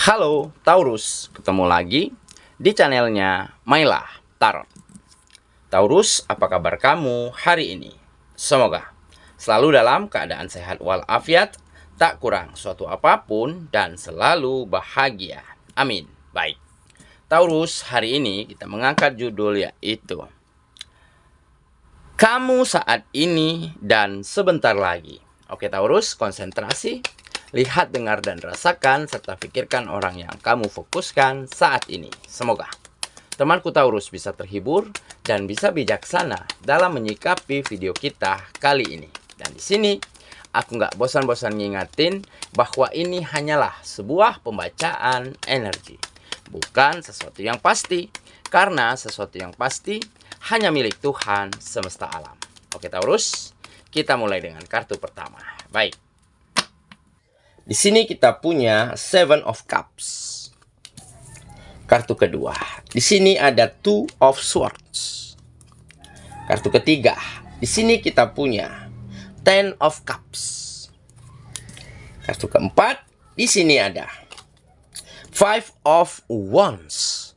Halo Taurus, ketemu lagi di channelnya Mylah Tarot. Taurus, apa kabar kamu hari ini? Semoga selalu dalam keadaan sehat walafiat, tak kurang suatu apapun, dan selalu bahagia. Amin. Baik, Taurus, hari ini kita mengangkat judul yaitu Kamu Saat Ini dan Sebentar Lagi. Oke Taurus, konsentrasi. Lihat, dengar, dan rasakan, serta pikirkan orang yang kamu fokuskan saat ini. Semoga temanku Taurus bisa terhibur dan bisa bijaksana dalam menyikapi video kita kali ini. Dan di sini, aku nggak bosan-bosan ngingatin bahwa ini hanyalah sebuah pembacaan energi. Bukan sesuatu yang pasti, karena sesuatu yang pasti hanya milik Tuhan semesta alam. Oke Taurus, kita mulai dengan kartu pertama. Baik. Di sini kita punya Seven of Cups. Kartu kedua. Di sini ada Two of Swords. Kartu ketiga. Di sini kita punya Ten of Cups. Kartu keempat. Di sini ada Five of Wands.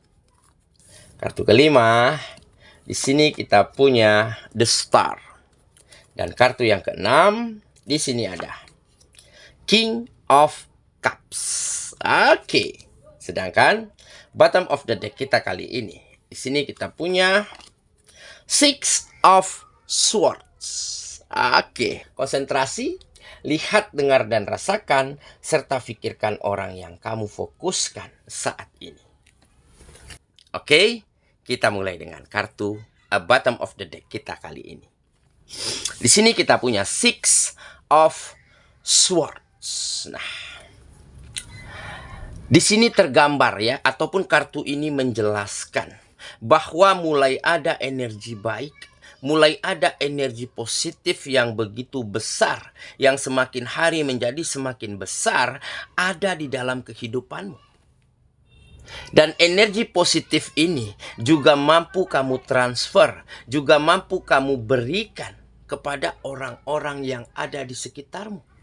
Kartu kelima. Di sini kita punya The Star. Dan kartu yang keenam. Di sini ada King of Cups. Oke. Sedangkan bottom of the deck kita kali ini, di sini kita punya Six of Swords. Oke. Konsentrasi, lihat, dengar, dan rasakan, serta pikirkan orang yang kamu fokuskan saat ini. Oke, kita mulai dengan kartu bottom of the deck kita kali ini. Di sini kita punya Six of Swords. Nah, di sini tergambar ya, ataupun kartu ini menjelaskan bahwa mulai ada energi baik, mulai ada energi positif yang begitu besar, yang semakin hari menjadi semakin besar ada di dalam kehidupanmu. Dan energi positif ini juga mampu kamu transfer, juga mampu kamu berikan kepada orang-orang yang ada di sekitarmu.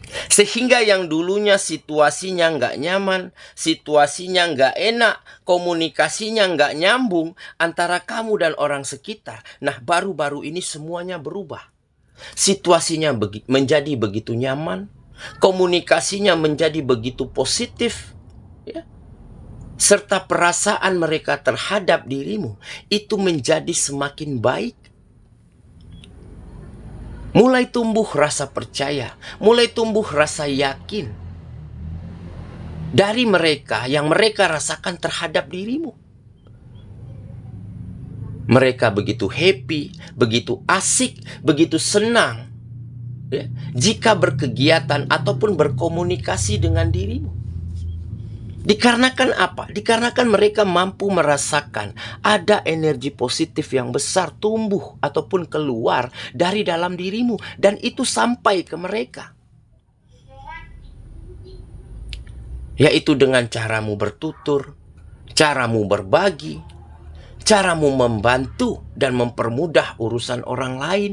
Sehingga yang dulunya situasinya nggak nyaman, situasinya nggak enak, komunikasinya nggak nyambung antara kamu dan orang sekitar. Nah, baru-baru ini semuanya berubah. Situasinya menjadi begitu nyaman, komunikasinya menjadi begitu positif, ya. Serta perasaan mereka terhadap dirimu itu menjadi semakin baik. Mulai tumbuh rasa percaya, mulai tumbuh rasa yakin dari mereka yang mereka rasakan terhadap dirimu. Mereka begitu happy, begitu asik, begitu senang ya, jika berkegiatan ataupun berkomunikasi dengan dirimu. Dikarenakan apa? Dikarenakan mereka mampu merasakan ada energi positif yang besar tumbuh ataupun keluar dari dalam dirimu. Dan itu sampai ke mereka. Yaitu dengan caramu bertutur, caramu berbagi, caramu membantu dan mempermudah urusan orang lain.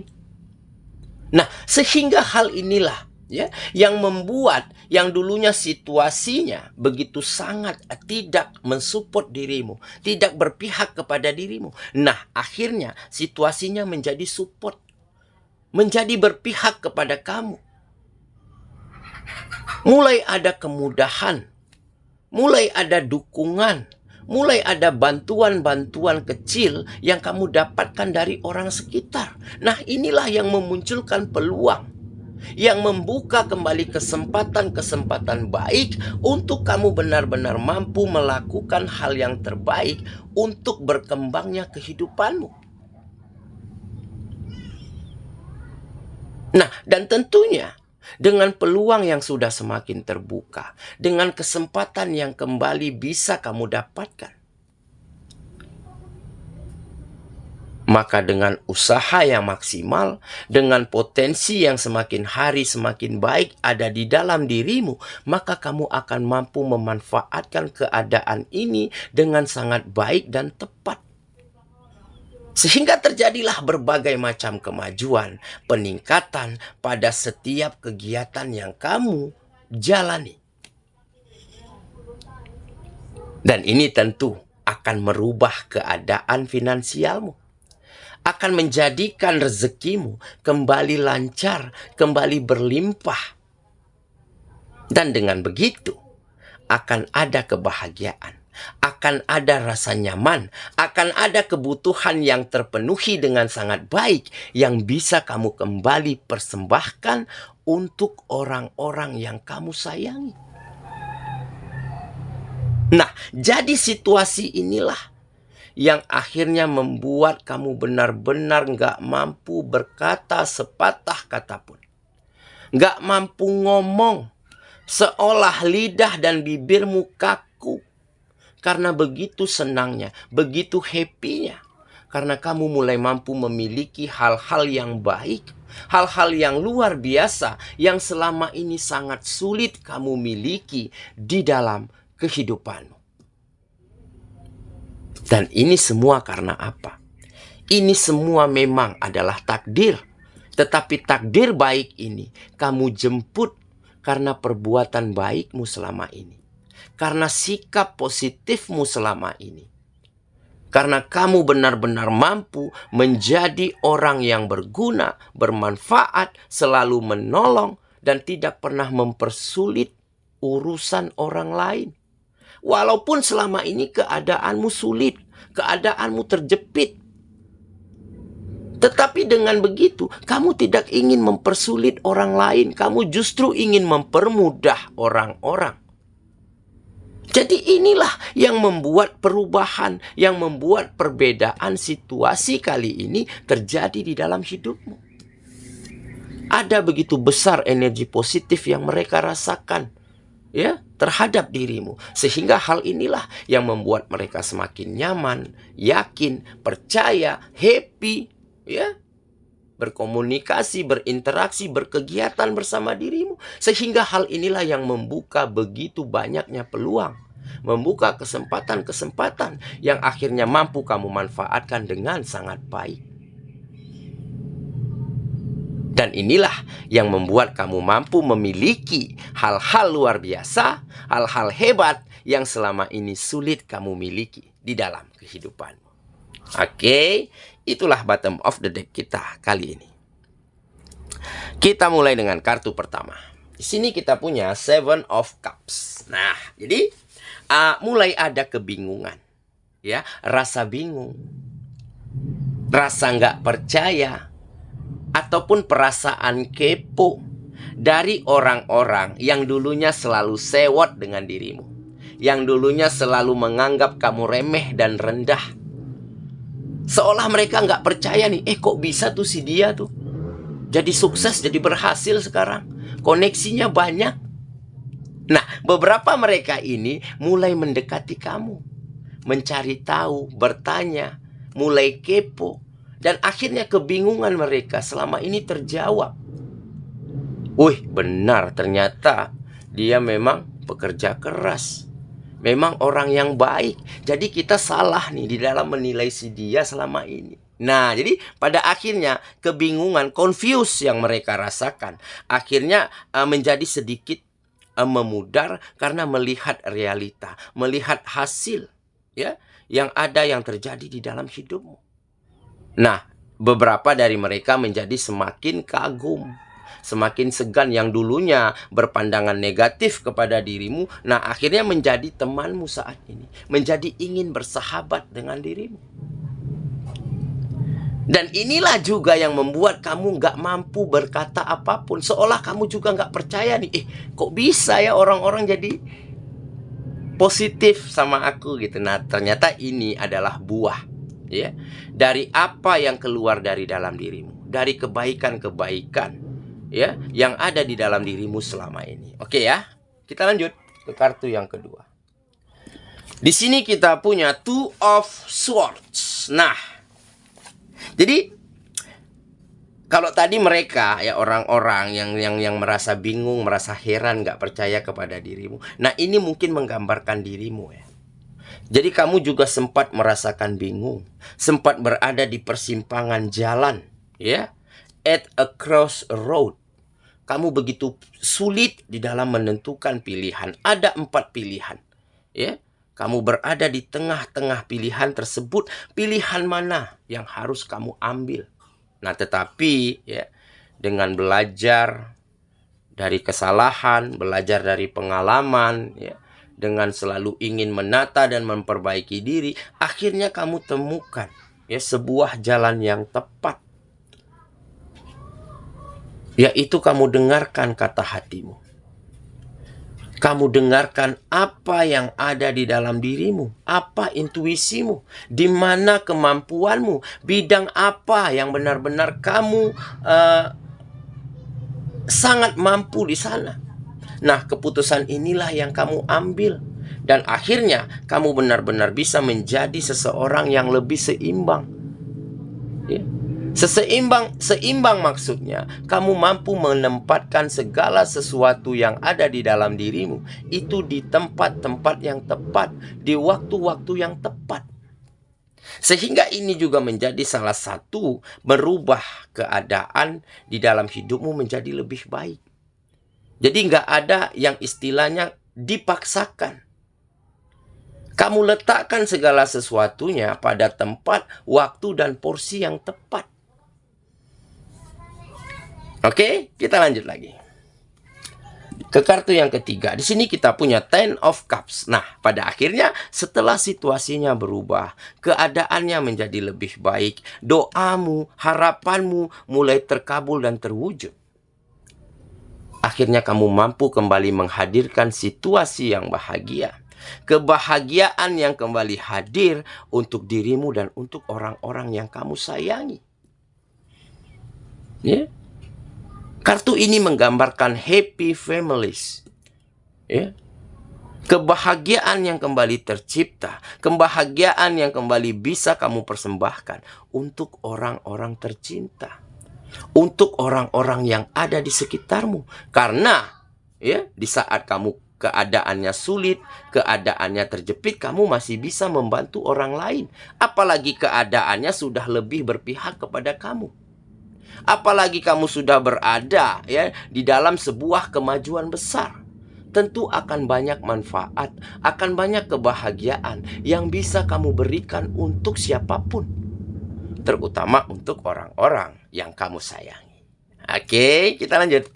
Nah, sehingga hal inilah ya, yang membuat yang dulunya situasinya begitu sangat tidak mensupport dirimu, tidak berpihak kepada dirimu. Nah, akhirnya situasinya menjadi support, menjadi berpihak kepada kamu. Mulai ada kemudahan, mulai ada dukungan, mulai ada bantuan-bantuan kecil yang kamu dapatkan dari orang sekitar. Nah, inilah yang memunculkan peluang, yang membuka kembali kesempatan-kesempatan baik untuk kamu benar-benar mampu melakukan hal yang terbaik untuk berkembangnya kehidupanmu. Nah, dan tentunya dengan peluang yang sudah semakin terbuka, dengan kesempatan yang kembali bisa kamu dapatkan, maka dengan usaha yang maksimal, dengan potensi yang semakin hari semakin baik ada di dalam dirimu, maka kamu akan mampu memanfaatkan keadaan ini dengan sangat baik dan tepat. Sehingga terjadilah berbagai macam kemajuan, peningkatan pada setiap kegiatan yang kamu jalani. Dan ini tentu akan merubah keadaan finansialmu. Akan menjadikan rezekimu kembali lancar, kembali berlimpah. Dan dengan begitu, akan ada kebahagiaan. Akan ada rasa nyaman. Akan ada kebutuhan yang terpenuhi dengan sangat baik. Yang bisa kamu kembali persembahkan untuk orang-orang yang kamu sayangi. Nah, jadi situasi inilah yang akhirnya membuat kamu benar-benar gak mampu berkata sepatah kata pun. Gak mampu ngomong. Seolah lidah dan bibirmu kaku. Karena begitu senangnya, begitu happy-nya. Karena kamu mulai mampu memiliki hal-hal yang baik. Hal-hal yang luar biasa yang selama ini sangat sulit kamu miliki di dalam kehidupanmu. Dan ini semua karena apa? Ini semua memang adalah takdir. Tetapi takdir baik ini kamu jemput karena perbuatan baikmu selama ini. Karena sikap positifmu selama ini. Karena kamu benar-benar mampu menjadi orang yang berguna, bermanfaat, selalu menolong, dan tidak pernah mempersulit urusan orang lain. Walaupun selama ini keadaanmu sulit, keadaanmu terjepit. Tetapi dengan begitu, kamu tidak ingin mempersulit orang lain. Kamu justru ingin mempermudah orang-orang. Jadi inilah yang membuat perubahan, yang membuat perbedaan situasi kali ini terjadi di dalam hidupmu. Ada begitu besar energi positif yang mereka rasakan, ya, terhadap dirimu. Sehingga hal inilah yang membuat mereka semakin nyaman, yakin, percaya, happy, ya, berkomunikasi, berinteraksi, berkegiatan bersama dirimu. Sehingga hal inilah yang membuka begitu banyaknya peluang, membuka kesempatan-kesempatan yang akhirnya mampu kamu manfaatkan dengan sangat baik. Dan inilah yang membuat kamu mampu memiliki hal-hal luar biasa, hal-hal hebat yang selama ini sulit kamu miliki di dalam kehidupanmu. Oke, itulah bottom of the deck kita kali ini. Kita mulai dengan kartu pertama. Di sini kita punya Seven of Cups. Nah, jadi mulai ada kebingungan, ya, rasa bingung, rasa nggak percaya, ataupun perasaan kepo dari orang-orang yang dulunya selalu sewot dengan dirimu, yang dulunya selalu menganggap kamu remeh dan rendah. Seolah mereka nggak percaya nih, kok bisa tuh si dia tuh jadi sukses, jadi berhasil sekarang, koneksinya banyak. Nah, beberapa mereka ini mulai mendekati kamu, mencari tahu, bertanya, mulai kepo. Dan akhirnya kebingungan mereka selama ini terjawab. Wih, benar, ternyata dia memang pekerja keras, memang orang yang baik. Jadi kita salah nih di dalam menilai si dia selama ini. Nah, jadi pada akhirnya kebingungan, confuse yang mereka rasakan akhirnya menjadi sedikit memudar karena melihat realita, melihat hasil, ya, yang ada yang terjadi di dalam hidupmu. Nah, beberapa dari mereka menjadi semakin kagum, semakin segan. Yang dulunya berpandangan negatif kepada dirimu, nah akhirnya menjadi temanmu saat ini, menjadi ingin bersahabat dengan dirimu. Dan inilah juga yang membuat kamu gak mampu berkata apapun, seolah kamu juga gak percaya nih, kok bisa ya orang-orang jadi positif sama aku gitu. Nah, ternyata ini adalah buah, ya, dari apa yang keluar dari dalam dirimu, dari kebaikan-kebaikan, ya, yang ada di dalam dirimu selama ini. Oke ya, kita lanjut ke kartu yang kedua. Di sini kita punya Two of Swords. Nah, jadi kalau tadi mereka, ya, orang-orang yang merasa bingung, merasa heran, gak percaya kepada dirimu. Nah, ini mungkin menggambarkan dirimu, ya. Jadi kamu juga sempat merasakan bingung, sempat berada di persimpangan jalan, ya, at a crossroad. Kamu begitu sulit di dalam menentukan pilihan. Ada 4 pilihan, ya. Kamu berada di tengah-tengah pilihan tersebut. Pilihan mana yang harus kamu ambil? Nah, tetapi ya, dengan belajar dari kesalahan, belajar dari pengalaman, ya, dengan selalu ingin menata dan memperbaiki diri, akhirnya kamu temukan ya sebuah jalan yang tepat. Yaitu kamu dengarkan kata hatimu. Kamu dengarkan apa yang ada di dalam dirimu, apa intuisimu, di mana kemampuanmu, bidang apa yang benar-benar kamu sangat mampu di sana. Nah, keputusan inilah yang kamu ambil. Dan akhirnya kamu benar-benar bisa menjadi seseorang yang lebih seimbang. Ya. Seimbang maksudnya kamu mampu menempatkan segala sesuatu yang ada di dalam dirimu itu di tempat-tempat yang tepat, di waktu-waktu yang tepat. Sehingga ini juga menjadi salah satu merubah keadaan di dalam hidupmu menjadi lebih baik. Jadi nggak ada yang istilahnya dipaksakan. Kamu letakkan segala sesuatunya pada tempat, waktu, dan porsi yang tepat. Oke, kita lanjut lagi. Ke kartu yang ketiga. Di sini kita punya Ten of Cups. Nah, pada akhirnya setelah situasinya berubah, keadaannya menjadi lebih baik, doamu, harapanmu mulai terkabul dan terwujud. Akhirnya kamu mampu kembali menghadirkan situasi yang bahagia. Kebahagiaan yang kembali hadir untuk dirimu dan untuk orang-orang yang kamu sayangi. Ya. Kartu ini menggambarkan happy families. Ya. Kebahagiaan yang kembali tercipta. Kebahagiaan yang kembali bisa kamu persembahkan untuk orang-orang tercinta. Untuk orang-orang yang ada di sekitarmu. Karena ya, di saat kamu keadaannya sulit, keadaannya terjepit, kamu masih bisa membantu orang lain. Apalagi keadaannya sudah lebih berpihak kepada kamu. Apalagi kamu sudah berada ya di dalam sebuah kemajuan besar. Tentu akan banyak manfaat, akan banyak kebahagiaan yang bisa kamu berikan untuk siapapun. Terutama untuk orang-orang yang kamu sayangi. Oke, kita lanjut.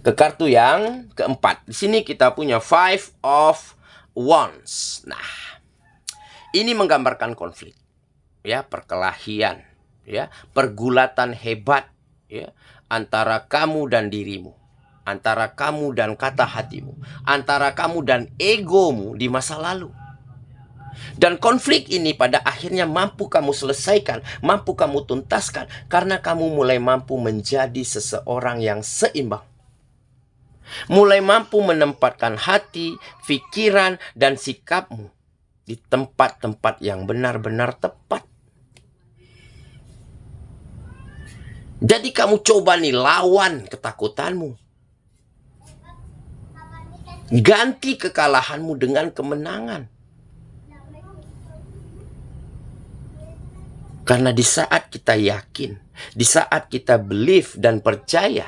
Ke kartu yang keempat. Di sini kita punya Five of Wands. Nah, ini menggambarkan konflik. Ya, perkelahian. Ya, pergulatan hebat ya, antara kamu dan dirimu, antara kamu dan kata hatimu, antara kamu dan egomu di masa lalu. Dan konflik ini pada akhirnya mampu kamu selesaikan, mampu kamu tuntaskan karena kamu mulai mampu menjadi seseorang yang seimbang. Mulai mampu menempatkan hati, pikiran, dan sikapmu di tempat-tempat yang benar-benar tepat. Jadi kamu coba nih lawan ketakutanmu. Ganti kekalahanmu dengan kemenangan. Karena di saat kita yakin, di saat kita believe dan percaya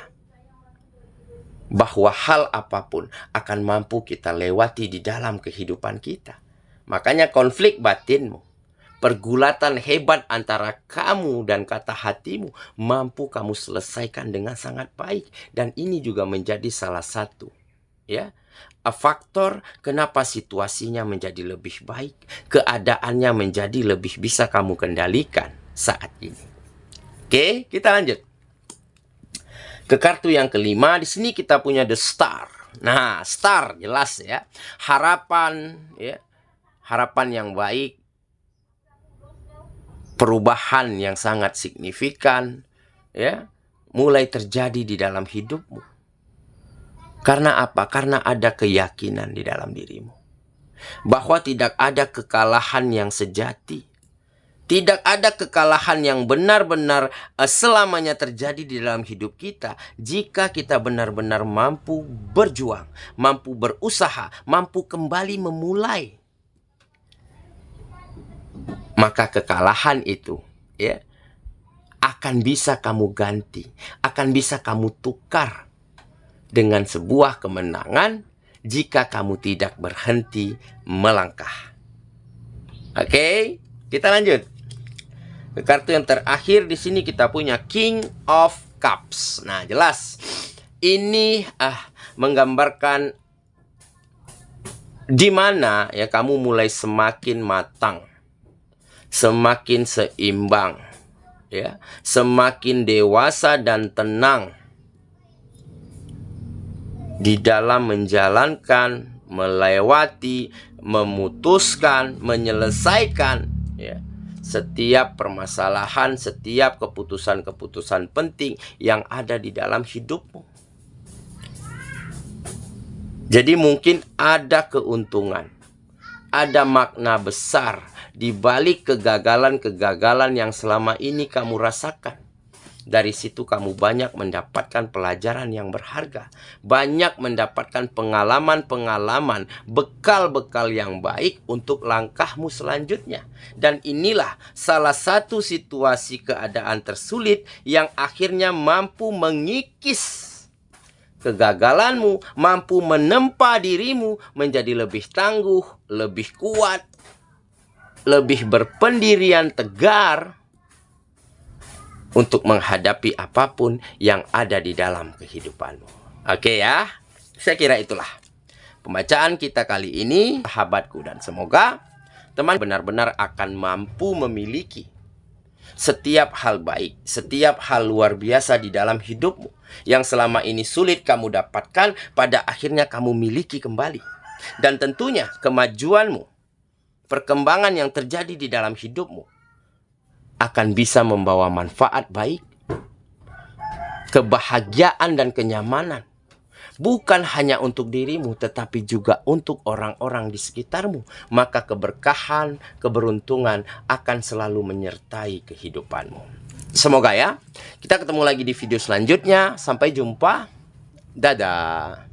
bahwa hal apapun akan mampu kita lewati di dalam kehidupan kita. Makanya konflik batinmu, pergulatan hebat antara kamu dan kata hatimu mampu kamu selesaikan dengan sangat baik. Dan ini juga menjadi salah satu ya, faktor kenapa situasinya menjadi lebih baik. Keadaannya menjadi lebih bisa kamu kendalikan saat ini. Oke, kita lanjut. Ke kartu yang kelima. Di sini kita punya The Star. Nah, Star jelas ya. Harapan ya. Harapan yang baik. Perubahan yang sangat signifikan ya mulai terjadi di dalam hidupmu. Karena apa? Karena ada keyakinan di dalam dirimu bahwa tidak ada kekalahan yang sejati. Tidak ada kekalahan yang benar-benar selamanya terjadi di dalam hidup kita jika kita benar-benar mampu berjuang, mampu berusaha, mampu kembali memulai. Maka kekalahan itu ya akan bisa kamu ganti, akan bisa kamu tukar dengan sebuah kemenangan jika kamu tidak berhenti melangkah. Oke, kita lanjut. Kartu yang terakhir di sini kita punya King of Cups. Nah, jelas ini menggambarkan di mana ya kamu mulai semakin matang, semakin seimbang, ya, semakin dewasa dan tenang di dalam menjalankan, melewati, memutuskan, menyelesaikan ya setiap permasalahan, setiap keputusan-keputusan penting yang ada di dalam hidupmu. Jadi mungkin ada keuntungan, ada makna besar di balik kegagalan-kegagalan yang selama ini kamu rasakan. Dari situ kamu banyak mendapatkan pelajaran yang berharga, banyak mendapatkan pengalaman-pengalaman, bekal-bekal yang baik untuk langkahmu selanjutnya. Dan inilah salah satu situasi keadaan tersulit yang akhirnya mampu mengikis kegagalanmu, mampu menempa dirimu menjadi lebih tangguh, lebih kuat, lebih berpendirian tegar untuk menghadapi apapun yang ada di dalam kehidupanmu. Oke ya, saya kira itulah pembacaan kita kali ini, sahabatku. Dan semoga teman benar-benar akan mampu memiliki setiap hal baik, setiap hal luar biasa di dalam hidupmu yang selama ini sulit kamu dapatkan, pada akhirnya kamu miliki kembali. Dan tentunya kemajuanmu, perkembangan yang terjadi di dalam hidupmu akan bisa membawa manfaat baik, kebahagiaan dan kenyamanan, bukan hanya untuk dirimu, tetapi juga untuk orang-orang di sekitarmu. Maka keberkahan, keberuntungan akan selalu menyertai kehidupanmu. Semoga ya, kita ketemu lagi di video selanjutnya. Sampai jumpa. Dadah.